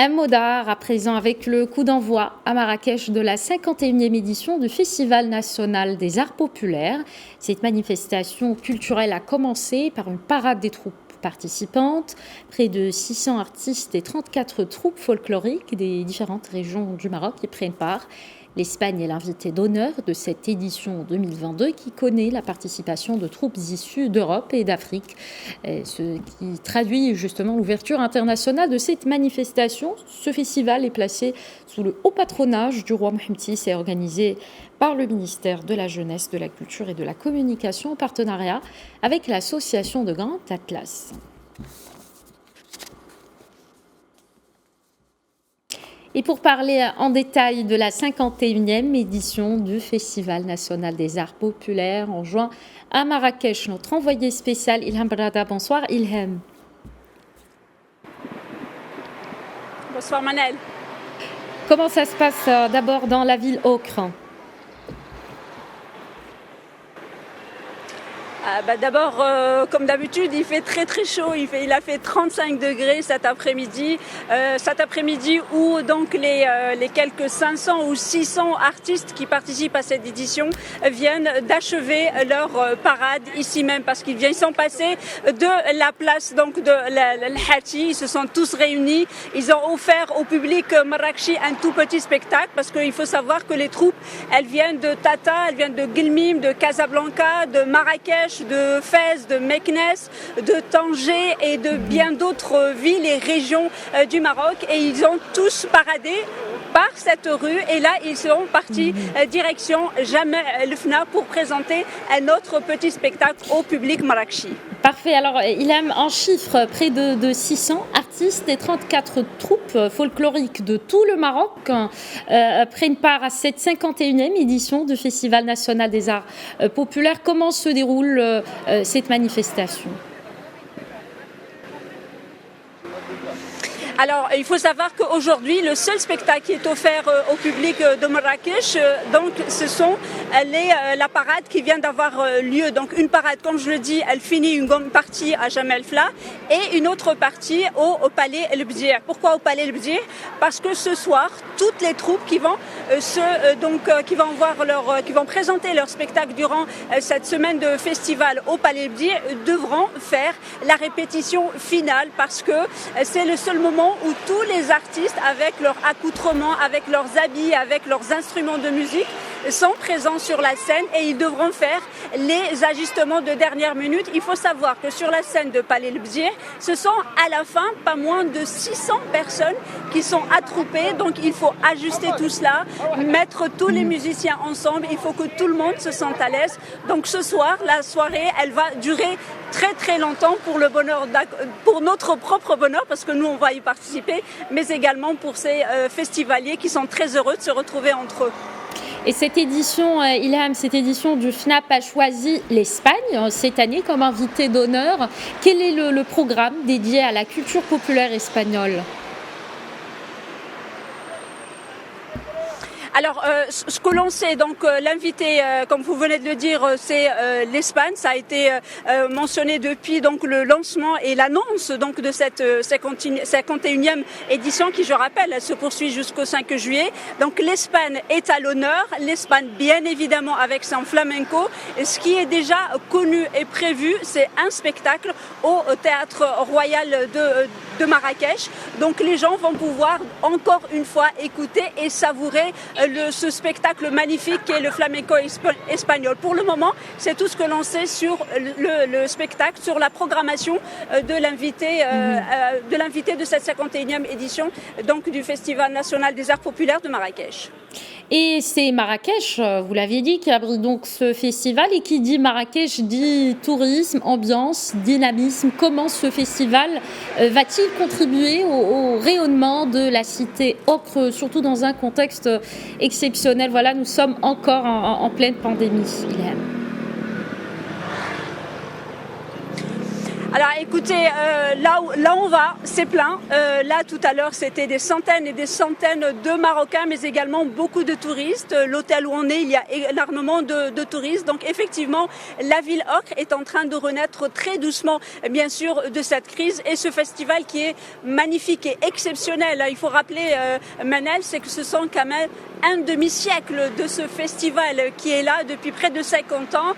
Un mot d'art à présent avec le coup d'envoi à Marrakech de la 51e édition du Festival national des arts populaires. Cette manifestation culturelle a commencé par une parade des troupes participantes, près de 600 artistes et 34 troupes folkloriques des différentes régions du Maroc y prennent part. L'Espagne est l'invité d'honneur de cette édition 2022 qui connaît la participation de troupes issues d'Europe et d'Afrique, ce qui traduit justement l'ouverture internationale de cette manifestation. Ce festival est placé sous le haut patronage du roi Mohammed VI et organisé par le ministère de la Jeunesse, de la Culture et de la Communication en partenariat avec l'association de Grand Atlas. Et pour parler en détail de la 51e édition du Festival national des arts populaires, on joint à Marrakech notre envoyé spécial Ilham Brada. Bonsoir Ilham. Bonsoir Manel. Comment ça se passe d'abord dans la ville Ocre ? D'abord, comme d'habitude, il fait très très chaud. Il a fait 35 degrés cet après-midi. Où donc les quelques 500 ou 600 artistes qui participent à cette édition viennent d'achever leur parade ici même parce qu'ils sont passés de la place donc de l'Hati. Ils se sont tous réunis. Ils ont offert au public marrakchi un tout petit spectacle parce qu'il faut savoir que les troupes, elles viennent de Tata, elles viennent de Guelmim, de Casablanca, de Marrakech, de Fès, de Meknès, de Tanger et de bien d'autres villes et régions du Maroc. Et ils ont tous paradé par cette rue. Et là, ils seront partis direction Jamel El Fna pour présenter un autre petit spectacle au public marrakchi. Parfait. Alors, Ilham, en chiffres, près de 600 artistes et 34 troupes folkloriques de tout le Maroc prennent part à cette 51e édition du Festival national des arts populaires. Comment se déroule cette manifestation ? Alors, il faut savoir qu'aujourd'hui, le seul spectacle qui est offert au public de Marrakech, donc, ce sont la parade qui vient d'avoir lieu. Donc, une parade, comme je le dis, elle finit une grande partie à Jamel Fla et une autre partie au Palais El Bdir. Pourquoi au Palais El Bdir ? Parce que ce soir, toutes les troupes qui vont qui vont présenter leur spectacle durant cette semaine de festival au Palais El Bdir devront faire la répétition finale parce que c'est le seul moment où tous les artistes, avec leurs accoutrements, avec leurs habits, avec leurs instruments de musique, sont présents sur la scène et ils devront faire les ajustements de dernière minute. Il faut savoir que sur la scène de Palais El Bdir, ce sont à la fin pas moins de 600 personnes qui sont attroupées. Donc il faut ajuster tout cela, mettre tous les musiciens ensemble. Il faut que tout le monde se sente à l'aise. Donc ce soir, la soirée, elle va durer très très longtemps pour notre propre bonheur parce que nous on va y participer, mais également pour ces festivaliers qui sont très heureux de se retrouver entre eux. Et cette édition, Ilham, cette édition du FNAP a choisi l'Espagne cette année comme invité d'honneur. Quel est le programme dédié à la culture populaire espagnole ? Alors, ce que l'on sait, donc l'invité, comme vous venez de le dire, c'est l'Espagne. Ça a été mentionné depuis donc le lancement et l'annonce donc de cette 51e édition qui, je rappelle, elle se poursuit jusqu'au 5 juillet. Donc l'Espagne est à l'honneur. L'Espagne, bien évidemment, avec son flamenco. Et ce qui est déjà connu et prévu, c'est un spectacle au Théâtre Royal de Marrakech. Donc les gens vont pouvoir encore une fois écouter et savourer ce spectacle magnifique qu'est le flamenco espagnol. Pour le moment, c'est tout ce que l'on sait sur le spectacle, sur la programmation de l'invité de cette 51e édition donc, du Festival national des arts populaires de Marrakech. Et c'est Marrakech, vous l'aviez dit, qui abrite donc ce festival. Et qui dit Marrakech dit tourisme, ambiance, dynamisme. Comment ce festival va-t-il contribuer au rayonnement de la cité Ocre, surtout dans un contexte exceptionnel ? Voilà, nous sommes encore en pleine pandémie, Ilham. Alors écoutez, là où on va, c'est plein. Là tout à l'heure, c'était des centaines et des centaines de Marocains, mais également beaucoup de touristes. L'hôtel où on est, il y a énormément de touristes. Donc effectivement, la ville ocre est en train de renaître très doucement, bien sûr, de cette crise. Et ce festival qui est magnifique et exceptionnel. Il faut rappeler, Manel, c'est que ce sont quand même un demi-siècle de ce festival qui est là depuis près de 50 ans,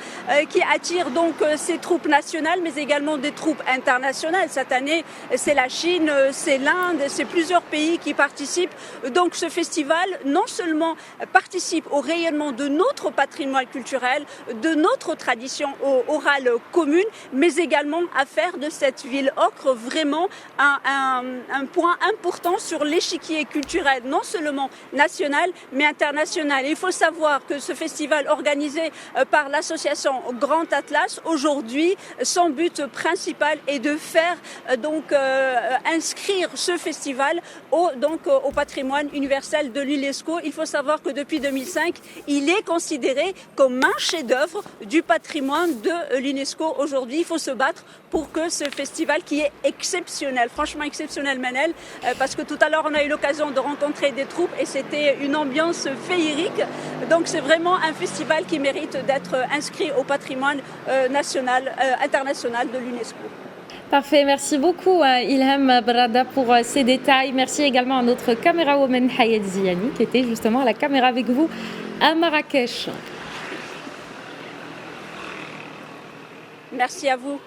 qui attire donc ces troupes nationales, mais également des troupes internationales. Cette année, c'est la Chine, c'est l'Inde, c'est plusieurs pays qui participent. Donc ce festival, non seulement participe au rayonnement de notre patrimoine culturel, de notre tradition orale commune, mais également à faire de cette ville ocre vraiment un point important sur l'échiquier culturel, non seulement national, mais international. Il faut savoir que ce festival organisé par l'association Grand Atlas, aujourd'hui, son but principal est de faire inscrire ce festival au patrimoine universel de l'UNESCO. Il faut savoir que depuis 2005, il est considéré comme un chef-d'œuvre du patrimoine de l'UNESCO. Aujourd'hui, il faut se battre pour que ce festival qui est exceptionnel, franchement exceptionnel, Manel, parce que tout à l'heure, on a eu l'occasion de rencontrer des troupes et c'était une ambiance féerique. Donc c'est vraiment un festival qui mérite d'être inscrit au patrimoine international de l'UNESCO. Parfait, merci beaucoup Ilham Brada pour ces détails. Merci également à notre camérawoman Hayat Ziani qui était justement à la caméra avec vous à Marrakech. Merci à vous.